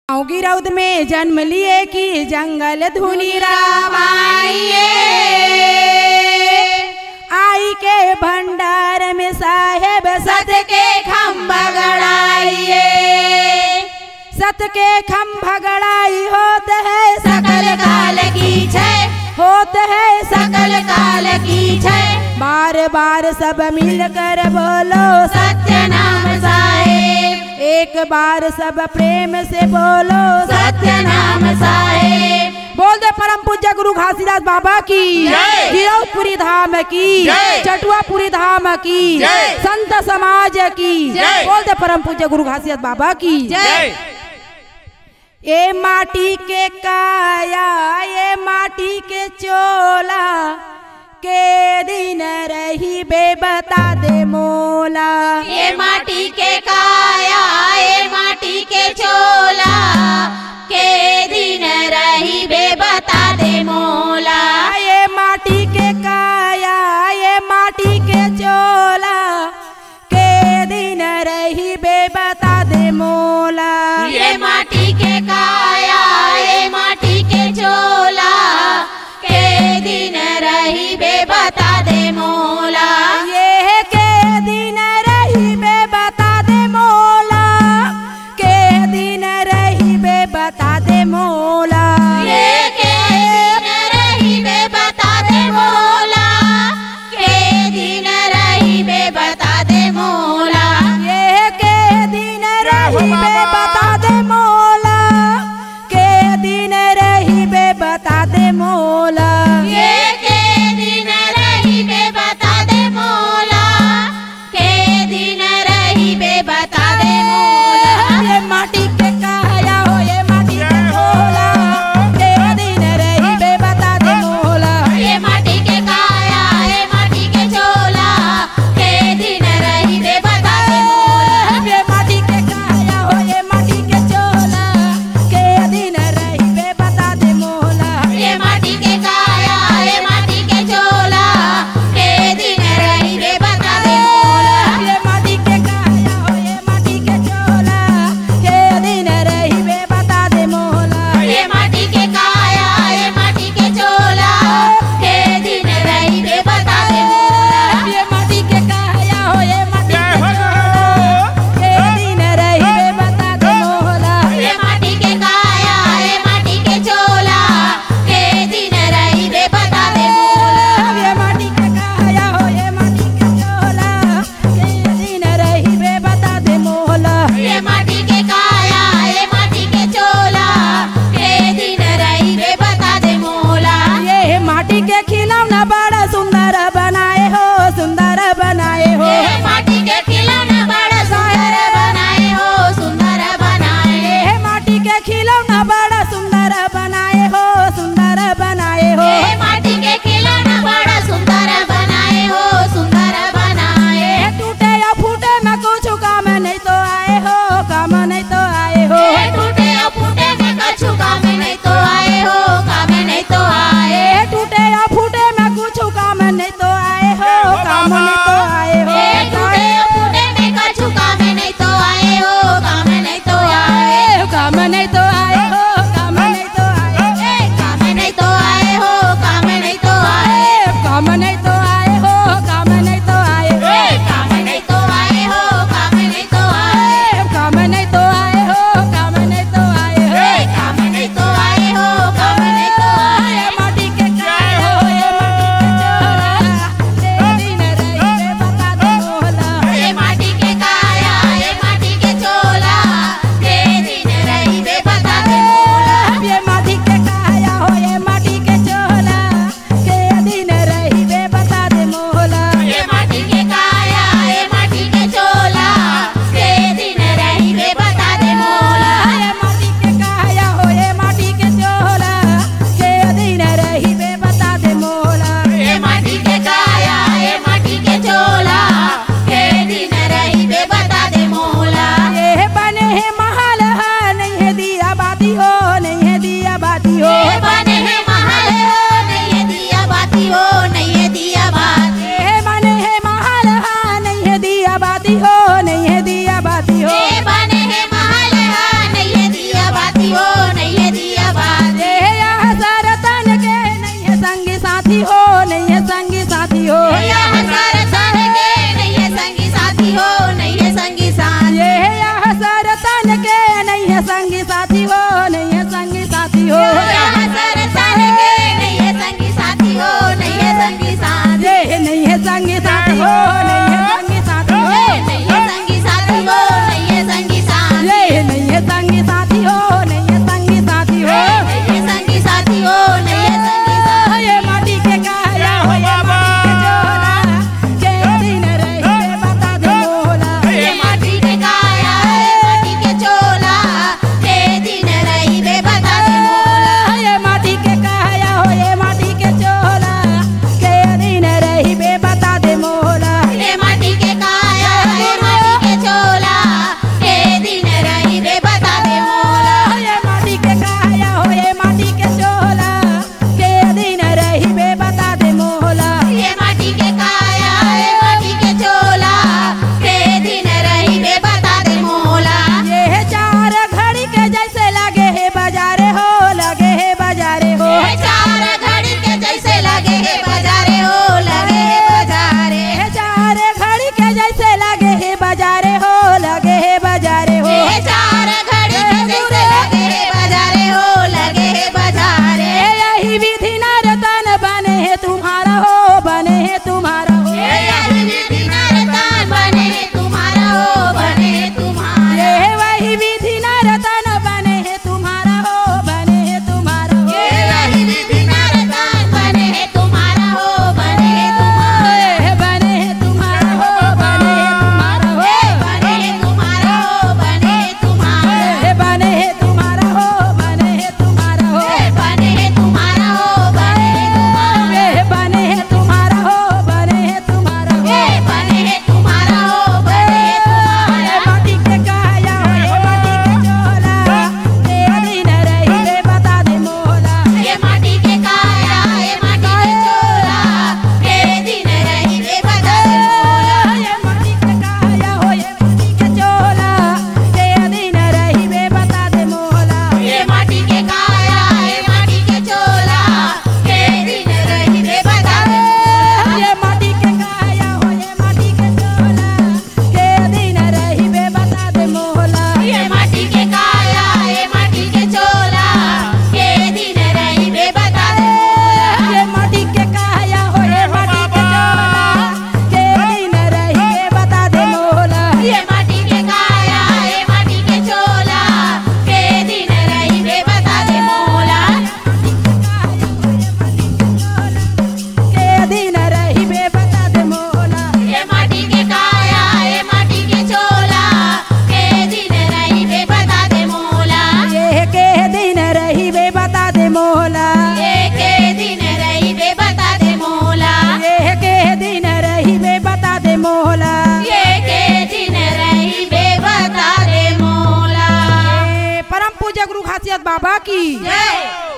गाँव गिरौद में जन्म लिए कि जंगल धुनी रामाइए, आई के भंडार में साहेब सत के खम्भा गड़ाइए। सत के खम्भा गड़ाई होत है सकल काल की छय, होत है सकल काल की छय। बार बार सब मिलकर बोलो सत्य नाम साहेब, एक बार सब प्रेम से बोलो सत्य नाम साहेब। बोल दे परम पूज्य गुरु घासीदास बाबा की, गिरौदपुरी धाम की, चटुआपुरी धाम की, संत समाज की। बोल दे परम पूज्य गुरु घासीदास बाबा की। ये माटी के काया, ये माटी के चोला, के दिन रही बे बता दे मोला। ये माटी के काया, ये माटी के चोला, के दिन रही बे बता दे मोला। ये माटी के काया, ये माटी के चोला, के दिन रही बे बता दे मोला। ये माटी के काया, ये माटी के चोला, के दिन रही बे बता दे मोला। ये के दिन रही बे बता दे मोला। मोला ये के दिन रही बे बता दे मोला। परम पूज्य गुरु खासियत बाबा की जय।